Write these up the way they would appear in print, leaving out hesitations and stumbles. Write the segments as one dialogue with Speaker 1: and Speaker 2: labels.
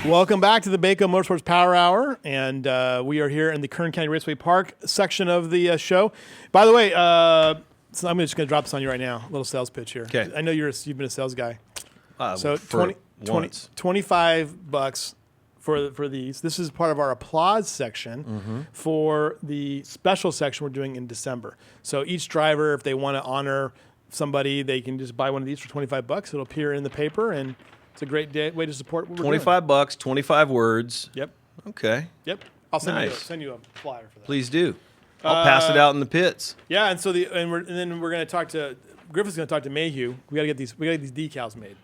Speaker 1: Welcome back to the Baco Motorsports Power Hour, and we are here in the Kern County Raceway Park section of the show. By the way, so I'm just going to drop this on you right now, a little sales pitch here.
Speaker 2: Okay.
Speaker 1: I know you've been a sales guy. So
Speaker 2: for
Speaker 1: 25 bucks for these. This is part of our applause section for the special section we're doing in December. So each driver, if they want to honor somebody, they can just buy one of these for 25 bucks. It'll appear in the paper, and it's a great way to support what we're
Speaker 2: 25 bucks, 25 words.
Speaker 1: Yep.
Speaker 2: Okay.
Speaker 1: Yep. I'll
Speaker 2: Nice.
Speaker 1: send you a flyer for that.
Speaker 2: Please do. I'll pass it out in the pits.
Speaker 1: Yeah, and so then we're going to talk to Griffith's going to talk to Mayhew. We got to get these decals made.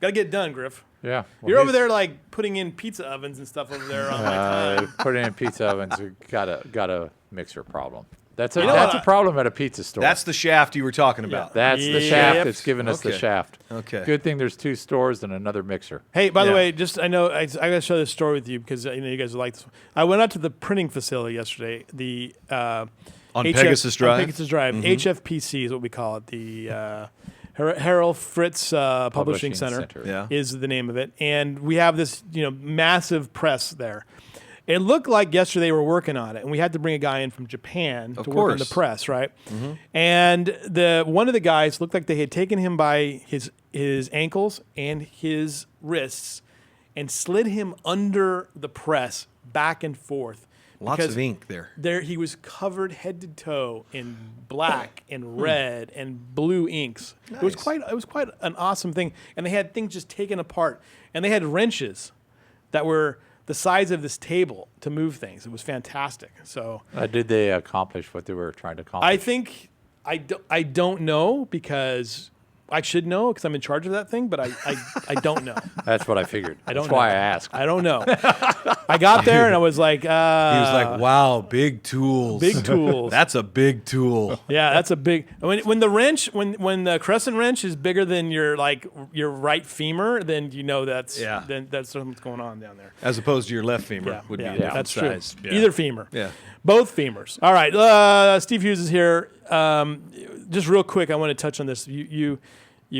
Speaker 1: Got to get it done, Griff.
Speaker 3: Yeah. Well,
Speaker 1: You're over there like putting in pizza ovens and stuff over there on my time.
Speaker 3: Putting in pizza ovens, we got a mixer problem. That's
Speaker 1: know
Speaker 3: a
Speaker 1: what?
Speaker 3: problem at a pizza store.
Speaker 2: That's the shaft you were talking about.
Speaker 3: That's the shaft that's giving us the
Speaker 2: Okay.
Speaker 3: shaft.
Speaker 2: Okay.
Speaker 3: Good thing there's 2 stores and another mixer.
Speaker 1: Hey, by the
Speaker 2: Yeah.
Speaker 1: way, I got to share this story with you because you guys will like this one. I went out to the printing facility yesterday. The
Speaker 2: On Pegasus Drive?
Speaker 1: On Pegasus Drive. HFPC is what we call it. The Harold Fritz Publishing Center
Speaker 2: Yeah.
Speaker 1: is the name of it, and we have this massive press there. It looked like yesterday they were working on it, and we had to bring a guy in from Japan to work on the press, right? And one of the guys looked like they had taken him by his ankles and his wrists and slid him under the press back and forth.
Speaker 2: Lots
Speaker 1: because
Speaker 2: of ink there.
Speaker 1: There he was covered head to toe in black and red and blue inks.
Speaker 2: Nice.
Speaker 1: It was quite an awesome thing, and they had things just taken apart, and they had wrenches that were the size of this table to move things. It was fantastic. So
Speaker 3: Did they accomplish what they were trying to accomplish?
Speaker 1: I think I don't know because I should know because I'm in charge of that thing, but I don't know.
Speaker 3: That's what I figured.
Speaker 1: That's
Speaker 3: why I asked.
Speaker 1: I don't know. I got there and I was like,
Speaker 2: He was like, "Wow, big tools.
Speaker 1: big tools.
Speaker 2: That's a big tool."
Speaker 1: Yeah, that's a big. When the wrench, when the crescent wrench is bigger than your right femur, then you know that's something's going on down there.
Speaker 2: As opposed to your left femur would be a different
Speaker 1: that's
Speaker 2: size.
Speaker 1: true.
Speaker 2: Yeah.
Speaker 1: Either femur.
Speaker 2: Yeah.
Speaker 1: Both femurs. All right. Steve Hughes is here. Just real quick, I want to touch on this. You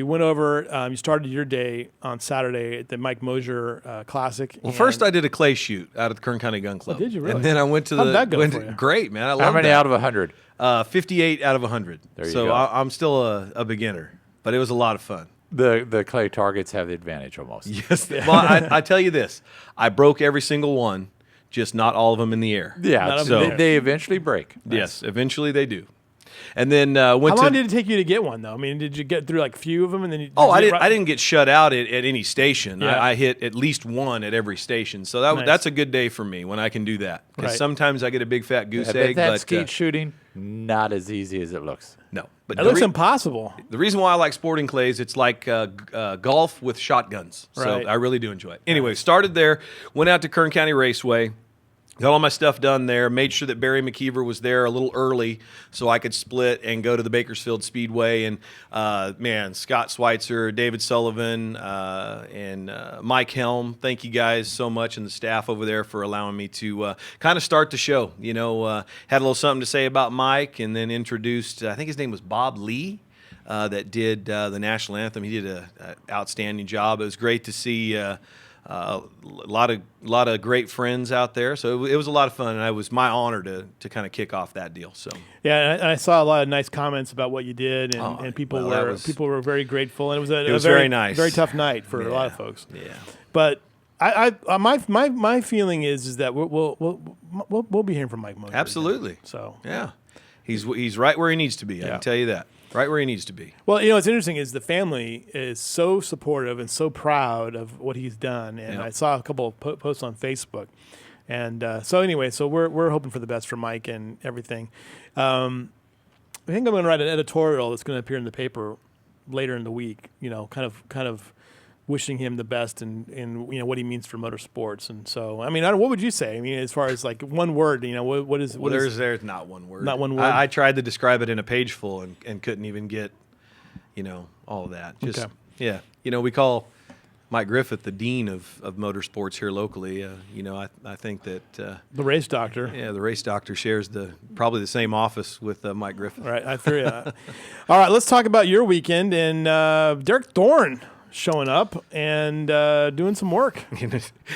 Speaker 1: went over. You started your day on Saturday at the Mike Mosier Classic.
Speaker 2: Well, first I did a clay shoot out at the Kern County Gun Club.
Speaker 1: did you really?
Speaker 2: And then I went to
Speaker 1: How'd that go for you?
Speaker 2: Great, man. I love
Speaker 3: How many out of 100?
Speaker 2: 58 out of 100.
Speaker 3: There you
Speaker 2: so
Speaker 3: go.
Speaker 2: I'm still a beginner, but it was a lot of fun.
Speaker 3: The clay targets have the advantage almost.
Speaker 2: Yes. Well, I tell you this. I broke every single one, just not all of them in the air.
Speaker 3: Yeah,
Speaker 1: So-
Speaker 3: they eventually break.
Speaker 2: Yes, eventually they do. And then went
Speaker 1: How
Speaker 2: to.
Speaker 1: long did it take you to get one, though? I mean, did you get through like a few of them, and then?
Speaker 2: I didn't get shut out at any station.
Speaker 1: Yeah.
Speaker 2: I hit at least one at every station. So
Speaker 1: Nice.
Speaker 2: that's a good day for me when I can do that. Because
Speaker 1: Right.
Speaker 2: sometimes I get a big fat goose
Speaker 3: But
Speaker 2: egg.
Speaker 3: that
Speaker 2: But
Speaker 3: skeet shooting, not as easy as it looks.
Speaker 2: no. But
Speaker 1: It looks impossible.
Speaker 2: the reason why I like sporting clays, it's like golf with shotguns. So
Speaker 1: Right.
Speaker 2: I really do enjoy it. Anyway, started there, went out to Kern County Raceway. Got all my stuff done there. Made sure that Barry McKeever was there a little early so I could split and go to the Bakersfield Speedway. And, Scott Schweitzer, David Sullivan, and Mike Helm, thank you guys so much and the staff over there for allowing me to kind of start the show. Had a little something to say about Mike and then introduced, I think his name was Bob Lee. That did the national anthem. He did an outstanding job. It was great to see a lot of great friends out there, so it was a lot of fun, and it was my honor to kind of kick off that deal. So
Speaker 1: Yeah, and I saw a lot of nice comments about what you did, and people were very grateful, and it was a
Speaker 2: very nice,
Speaker 1: very tough night for a lot of folks.
Speaker 2: Yeah,
Speaker 1: but my feeling is that we'll be hearing from Mike Mosier.
Speaker 2: absolutely.
Speaker 1: Again. So
Speaker 2: Yeah, he's right where he needs to be. I can tell you that. Right where he needs to be.
Speaker 1: Well, what's interesting is the family is so supportive and so proud of what he's done. And I saw a couple of posts on Facebook. And so we're hoping for the best for Mike and everything. I think I'm going to write an editorial that's going to appear in the paper later in the week, kind of wishing him the best and what he means for motorsports. And so, I mean, what would you say? I mean, as far as like one word, what is?
Speaker 2: There's not one word.
Speaker 1: Not one word.
Speaker 2: I tried to describe it in a page full and couldn't even get, all of that. Just
Speaker 1: Okay.
Speaker 2: yeah. We call Mike Griffith the dean of motorsports here locally. I think that
Speaker 1: the race doctor.
Speaker 2: yeah, the race doctor shares probably the same office with Mike Griffith.
Speaker 1: Right, I feel you. All right, let's talk about your weekend. And Derek Thorne showing up and doing some work.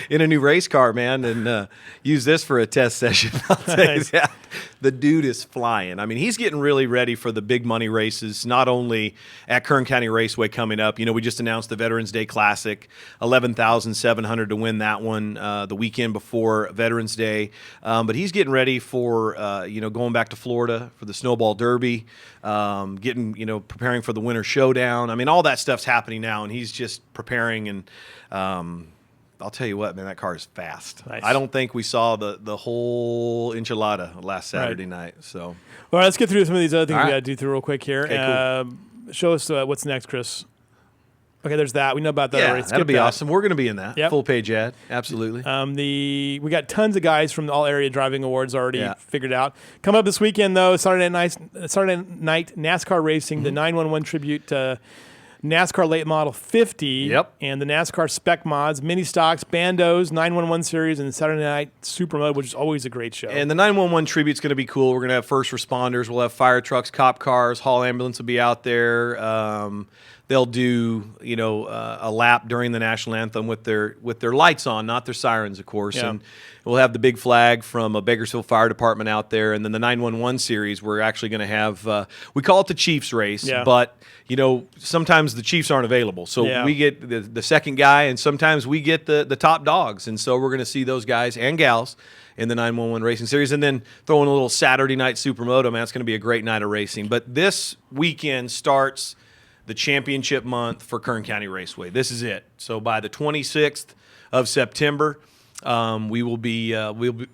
Speaker 2: In a new race car, man, and use this for a test session. I'll tell you that. The dude is flying. I mean, he's getting really ready for the big money races, not only at Kern County Raceway coming up. You know, we just announced the Veterans Day Classic, $11,700 to win that one the weekend before Veterans Day. But he's getting ready for, going back to Florida for the Snowball Derby, preparing for the Winter Showdown. I mean, all that stuff's happening now, and he's just preparing. And I'll tell you what, man, that car is fast.
Speaker 1: Nice.
Speaker 2: I don't think we saw the whole enchilada last Saturday night. So,
Speaker 1: all right, let's get through some of these other things
Speaker 2: All
Speaker 1: we
Speaker 2: right.
Speaker 1: got to do through real quick here.
Speaker 2: Okay,
Speaker 1: Show us what's next, Chris. Okay, there's that. We know about that
Speaker 2: yeah,
Speaker 1: already.
Speaker 2: that'll
Speaker 1: Skip
Speaker 2: be
Speaker 1: that.
Speaker 2: awesome. We're going to be in that
Speaker 1: Yep.
Speaker 2: full page ad. Absolutely.
Speaker 1: We got tons of guys from the All Area Driving Awards already
Speaker 2: Yeah.
Speaker 1: figured out. Coming up this weekend, though, Saturday night NASCAR racing,
Speaker 2: Mm-hmm.
Speaker 1: the 911 tribute to NASCAR Late Model 50,
Speaker 2: Yep.
Speaker 1: and the NASCAR Spec Mods, Mini Stocks, Bandos, 911 Series, and Saturday Night Supermode, which is always a great show.
Speaker 2: And the 911 tribute's going to be cool. We're going to have first responders. We'll have fire trucks, cop cars, hall ambulance will be out there. They'll do, a lap during the national anthem with their lights on, not their sirens, of course.
Speaker 1: Yeah.
Speaker 2: And we'll have the big flag from a Bakersfield Fire Department out there. And then the 911 series, we're actually going to have, we call it the Chiefs race,
Speaker 1: Yeah.
Speaker 2: but sometimes the Chiefs aren't available. So
Speaker 1: Yeah.
Speaker 2: we get the second guy, and sometimes we get the top dogs. And so we're going to see those guys and gals in the 911 racing series, and then throw in a little Saturday night supermoto. Man, it's going to be a great night of racing. But this weekend starts the championship month for Kern County Raceway. This is it. So by the 26th of September, we'll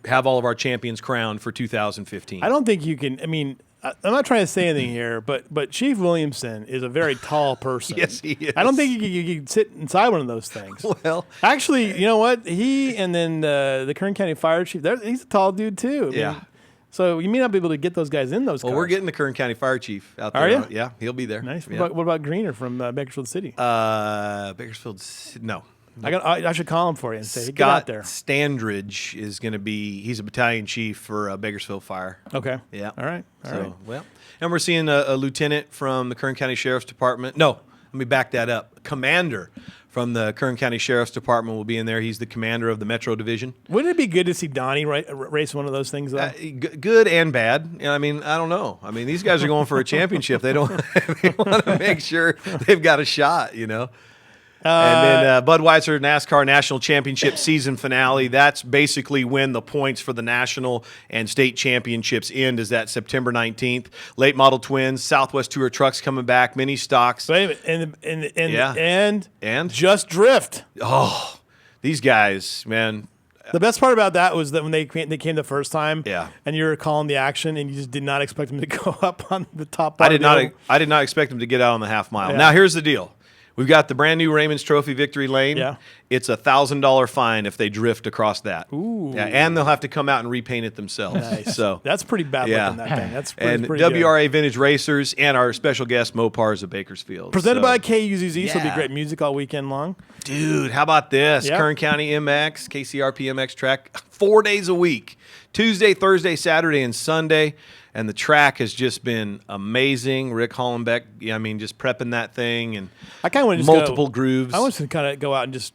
Speaker 2: have all of our champions crowned for 2015.
Speaker 1: I don't think you can. I mean, I'm not trying to say anything here, but Chief Williamson is a very tall person.
Speaker 2: Yes, he is.
Speaker 1: I don't think you can sit inside one of those things.
Speaker 2: Well,
Speaker 1: Actually, you know what? He and then the Kern County Fire Chief, he's a tall dude too. I mean,
Speaker 2: Yeah.
Speaker 1: So you may not be able to get those guys in those cars.
Speaker 2: well, we're getting the Kern County Fire Chief out there.
Speaker 1: Are you?
Speaker 2: Yeah, he'll be there.
Speaker 1: Nice.
Speaker 2: Yeah.
Speaker 1: What about Greener from Bakersfield City?
Speaker 2: Bakersfield, no.
Speaker 1: I should call him for you and say, get
Speaker 2: Scott
Speaker 1: out there.
Speaker 2: Standridge is going to be, he's a battalion chief for Bakersfield Fire.
Speaker 1: Okay.
Speaker 2: Yeah.
Speaker 1: All right.
Speaker 2: And we're seeing a lieutenant from the Kern County Sheriff's Department. No, let me back that up. Commander from the Kern County Sheriff's Department will be in there. He's the commander of the Metro Division.
Speaker 1: Wouldn't it be good to see Donnie race one of those things, though?
Speaker 2: Good and bad. I mean, I don't know. I mean, these guys are going for a championship. They want to make sure they've got a shot, And then Budweiser NASCAR National Championship season finale. That's basically when the points for the national and state championships end. Is that September 19th? Late model twins, Southwest Tour trucks coming back, mini stocks.
Speaker 1: Wait a minute.
Speaker 2: Yeah.
Speaker 1: And Just Drift.
Speaker 2: Oh, these guys, man.
Speaker 1: The best part about that was that when they came the first time,
Speaker 2: Yeah.
Speaker 1: and you were calling the action, and you just did not expect them to go up on the top.
Speaker 2: I
Speaker 1: part
Speaker 2: did
Speaker 1: of the
Speaker 2: not. I did not expect them to get out on the half mile.
Speaker 1: Yeah.
Speaker 2: Now here's the deal. We've got the brand new Raymond's Trophy Victory Lane.
Speaker 1: Yeah.
Speaker 2: It's a $1,000 fine if they drift across that.
Speaker 1: Ooh.
Speaker 2: Yeah, and they'll have to come out and repaint it themselves.
Speaker 1: Nice.
Speaker 2: So
Speaker 1: That's pretty bad
Speaker 2: Yeah.
Speaker 1: looking, that thing. That's pretty,
Speaker 2: and
Speaker 1: pretty good.
Speaker 2: WRA Vintage Racers and our special guest Mopars of Bakersfield.
Speaker 1: Presented
Speaker 2: So-
Speaker 1: by KUZZ, so it'll be
Speaker 2: Yeah.
Speaker 1: great music all weekend long.
Speaker 2: Dude, how about this?
Speaker 1: Yep.
Speaker 2: Kern County MX, KCRP MX track, 4 days a week. Tuesday, Thursday, Saturday, and Sunday. And the track has just been amazing. Rick Hollenbeck, just prepping that thing and
Speaker 1: I kind of want to just
Speaker 2: multiple grooves.
Speaker 1: I want to kind of go out and just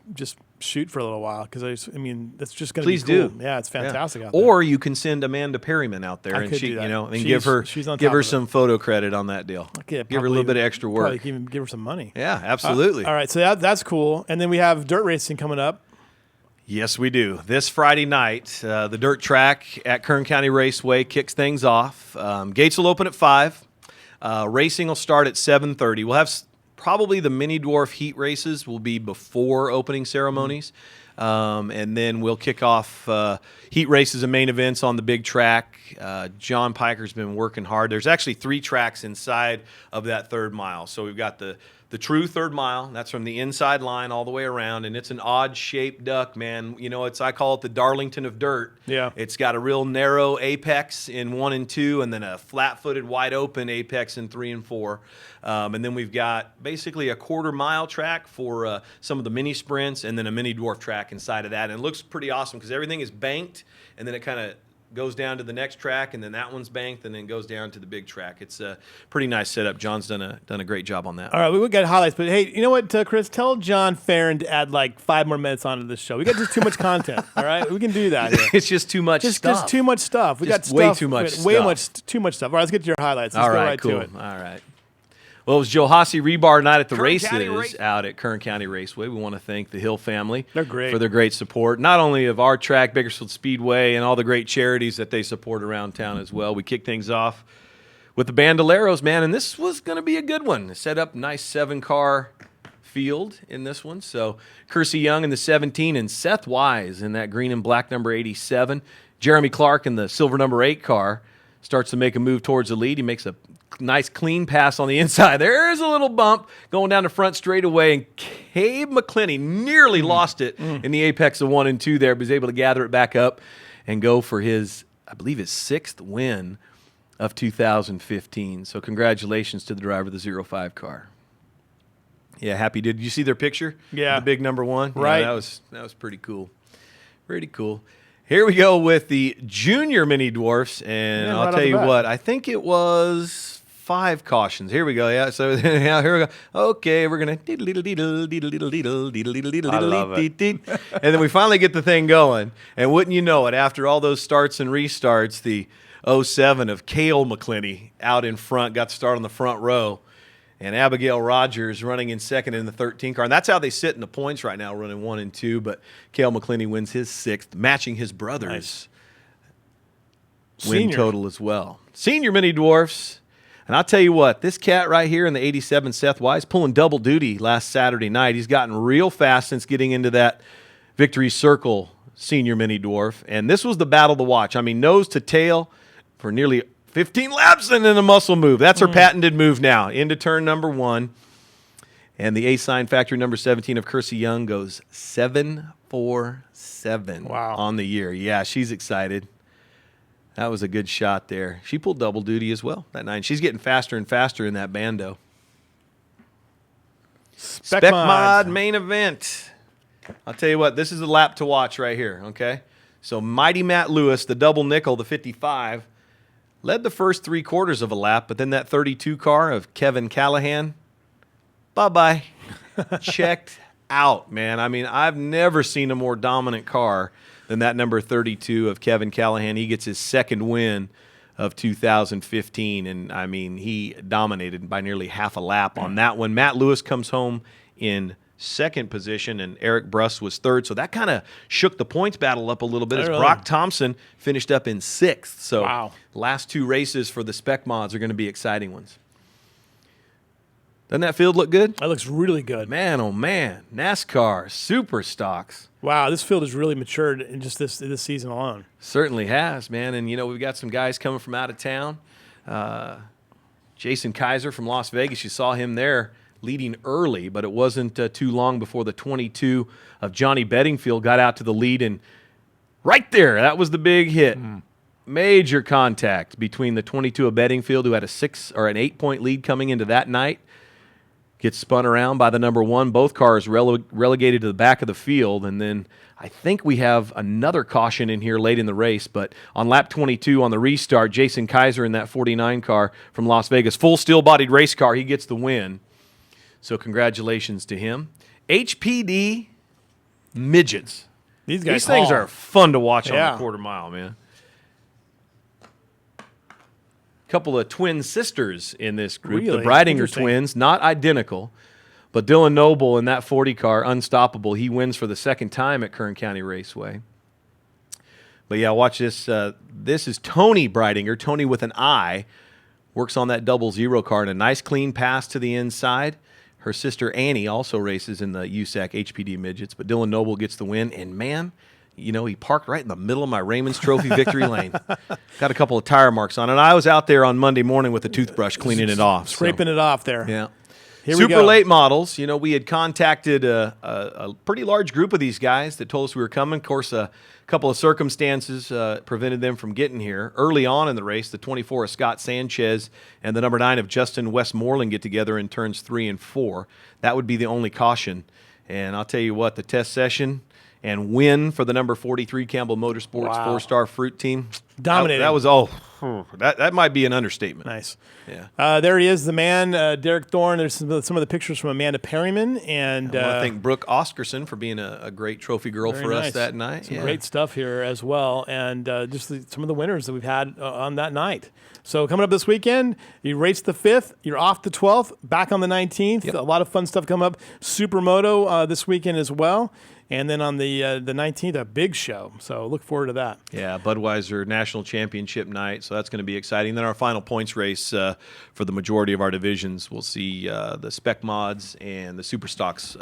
Speaker 1: shoot for a little while because that's just going to be
Speaker 2: Please
Speaker 1: cool.
Speaker 2: do.
Speaker 1: Yeah, it's fantastic out there.
Speaker 2: Or you can send Amanda Perryman out there
Speaker 1: I
Speaker 2: and
Speaker 1: could
Speaker 2: she,
Speaker 1: do that.
Speaker 2: and
Speaker 1: She's on
Speaker 2: give
Speaker 1: top
Speaker 2: her
Speaker 1: of it.
Speaker 2: some photo credit on that deal.
Speaker 1: Okay,
Speaker 2: give her a little bit of extra work.
Speaker 1: Probably even give her some money.
Speaker 2: Yeah, absolutely.
Speaker 1: All right, so that's cool. And then we have dirt racing coming up.
Speaker 2: Yes, we do. This Friday night, the dirt track at Kern County Raceway kicks things off. Gates will open at 5. Racing will start at 7:30. We'll have probably the mini dwarf heat races will be before opening ceremonies. And then we'll kick off heat races and main events on the big track. John Piker's been working hard. There's actually 3 tracks inside of that third mile. So we've got the true third mile. That's from the inside line all the way around, and it's an odd-shaped duck, man. I call it the Darlington of dirt.
Speaker 1: Yeah.
Speaker 2: It's got a real narrow apex in 1 and 2, and then a flat-footed, wide-open apex in 3 and 4. And then we've got basically a quarter-mile track for some of the mini sprints, and then a mini dwarf track inside of that. And it looks pretty awesome because everything is banked, and then it kind of goes down to the next track, and then that one's banked, and then goes down to the big track. It's a pretty nice setup. John's done a great job on that.
Speaker 1: All right, we got highlights, but hey, you know what, Chris? Tell John Farron to add like 5 more minutes onto this show. We got just too much content. All right, we can do that. Here.
Speaker 2: It's just too much stuff.
Speaker 1: Just too much stuff. We got stuff,
Speaker 2: way too much
Speaker 1: too much stuff. All right, let's get to your highlights. Let's
Speaker 2: All
Speaker 1: go
Speaker 2: right,
Speaker 1: right
Speaker 2: cool.
Speaker 1: to it.
Speaker 2: All right. Well, it was Joe Hasse Rebar night at the
Speaker 4: Kern County
Speaker 2: races out at Kern County Raceway. We want to thank the Hill family
Speaker 1: They're great.
Speaker 2: for their great support, not only of our track, Bakersfield Speedway, and all the great charities that they support around town as well. We kicked things off with the Bandoleros, man, and this was going to be a good one. Set up nice 7-car field in this one. So Kersey Young in the 17 and Seth Wise in that green and black number 87. Jeremy Clark in the silver number 8 car starts to make a move towards the lead. He makes a nice clean pass on the inside. There is a little bump going down the front straightaway, and Cabe McClinney nearly lost it in the apex of 1 and 2 there, but was able to gather it back up and go for his, I believe, his 6th win of 2015. So congratulations to the driver of the 05 car. Yeah, happy. Did you see their picture?
Speaker 1: Yeah.
Speaker 2: The big number 1?
Speaker 1: Right.
Speaker 2: Yeah, that was pretty cool. Pretty cool. Here we go with the junior mini dwarfs, and
Speaker 1: Yeah,
Speaker 2: I'll
Speaker 1: right
Speaker 2: tell
Speaker 1: off
Speaker 2: you
Speaker 1: the bat.
Speaker 2: what, I think it was 5 cautions. Here we go. Yeah, so yeah, here we go. Okay, we're gonna
Speaker 3: I love it.
Speaker 2: and then we finally get the thing going. And wouldn't you know it, after all those starts and restarts, the 07 of Cale McClinney out in front got to start on the front row. And Abigail Rogers running in second in the 13 car. And that's how they sit in the points right now, running 1 and 2. But Cale McClinney wins his 6th, matching his brother's win
Speaker 1: Senior.
Speaker 2: total as well. Senior mini dwarfs. And I'll tell you what, this cat right here in the 87, Seth Wise, pulling double duty last Saturday night. He's gotten real fast since getting into that Victory Circle senior mini dwarf. And this was the battle to watch. I mean, nose to tail for nearly 15 laps and then a muscle move. That's her patented move now. Into turn number 1. And the A-sign factory number 17 of Kersey Young goes 7-4-7
Speaker 1: Wow.
Speaker 2: on the year. Yeah, she's excited. That was a good shot there. She pulled double duty as well that night. She's getting faster and faster in that bando. Spec Mod main event. I'll tell you what, this is a lap to watch right here, okay? So Mighty Matt Lewis, the double nickel, the 55, led the first 3/4 of a lap, but then that 32 car of Kevin Callahan, bye-bye. Checked out, man. I mean, I've never seen a more dominant car than that number 32 of Kevin Callahan. He gets his 2nd win of 2015, and, I mean, he dominated by nearly half a lap on that one. Matt Lewis comes home in 2nd position, and Eric Bruss was 3rd. So that kind of shook the points battle up a little bit as
Speaker 1: Really?
Speaker 2: Brock Thompson finished up in 6th. So
Speaker 1: Wow.
Speaker 2: last 2 races for the Spec Mods are going to be exciting ones. Doesn't that field look good?
Speaker 1: That looks really good.
Speaker 2: Man, oh man. NASCAR, super stocks.
Speaker 1: Wow, this field has really matured in just this season alone.
Speaker 2: Certainly has, man. And, you know, we've got some guys coming from out of town. Jason Kaiser from Las Vegas, you saw him there leading early, but it wasn't too long before the 22 of Johnny Bedingfield got out to the lead. And right there, that was the big hit. Major contact between the 22 of Bedingfield, who had an 8-point lead coming into that night. Gets spun around by the number 1. Both cars relegated to the back of the field. And then I think we have another caution in here late in the race. But on lap 22 on the restart, Jason Kaiser in that 49 car from Las Vegas, full steel-bodied race car, he gets the win. So congratulations to him. HPD midgets.
Speaker 1: These guys
Speaker 2: These things
Speaker 1: haul.
Speaker 2: are fun to watch on
Speaker 1: Yeah.
Speaker 2: the quarter mile, man. Couple of twin sisters in this group.
Speaker 1: Really?
Speaker 2: The Breidinger
Speaker 1: Interesting.
Speaker 2: twins, not identical, but Dylan Noble in that 40 car, unstoppable. He wins for the 2nd time at Kern County Raceway. But yeah, watch this. This is Tony Breidinger, Tony with an I, works on that 00 car, and a nice clean pass to the inside. Her sister Annie also races in the USAC HPD midgets, but Dylan Noble gets the win. And man, you know, he parked right in the middle of my Raymond's Trophy victory lane. Got a couple of tire marks on it. And I was out there on Monday morning with a toothbrush cleaning it off.
Speaker 1: Scraping it off there.
Speaker 2: Yeah.
Speaker 1: Here we
Speaker 2: Super
Speaker 1: go.
Speaker 2: late models. You know, we had contacted a pretty large group of these guys that told us we were coming. Of course, a couple of circumstances prevented them from getting here. Early on in the race, the 24 of Scott Sanchez and the number 9 of Justin Westmoreland get together in turns 3 and 4. That would be the only caution. And I'll tell you what, the test session and win for the number 43 Campbell Motorsports
Speaker 1: Wow.
Speaker 2: 4-star fruit team.
Speaker 1: Dominating.
Speaker 2: That was that might be an understatement.
Speaker 1: Nice.
Speaker 2: Yeah.
Speaker 1: There he is, the man, Derek Thorne. There's some of the pictures from Amanda Perryman. And
Speaker 2: I want to thank Brooke Oscarson for being a great trophy girl for
Speaker 1: nice.
Speaker 2: us that night.
Speaker 1: Some great stuff here as well. And just some of the winners that we've had on that night. So coming up this weekend, you race the 5th. You're off the 12th, back on the 19th.
Speaker 2: Yep.
Speaker 1: A lot of fun stuff coming up. Supermoto this weekend as well. And then on the 19th, a big show. So look forward to that.
Speaker 2: Yeah, Budweiser National Championship night. So that's going to be exciting. Then our final points race for the majority of our divisions. We'll see the Spec Mods and the Super Stocks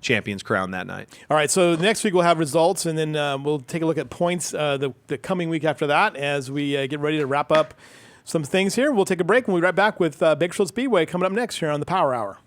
Speaker 2: champions crowned that night.
Speaker 1: All right, so next week we'll have results, and then we'll take a look at points the coming week after that as we get ready to wrap up some things here. We'll take a break, and we'll be right back with Bakersfield Speedway coming up next here on the Power Hour.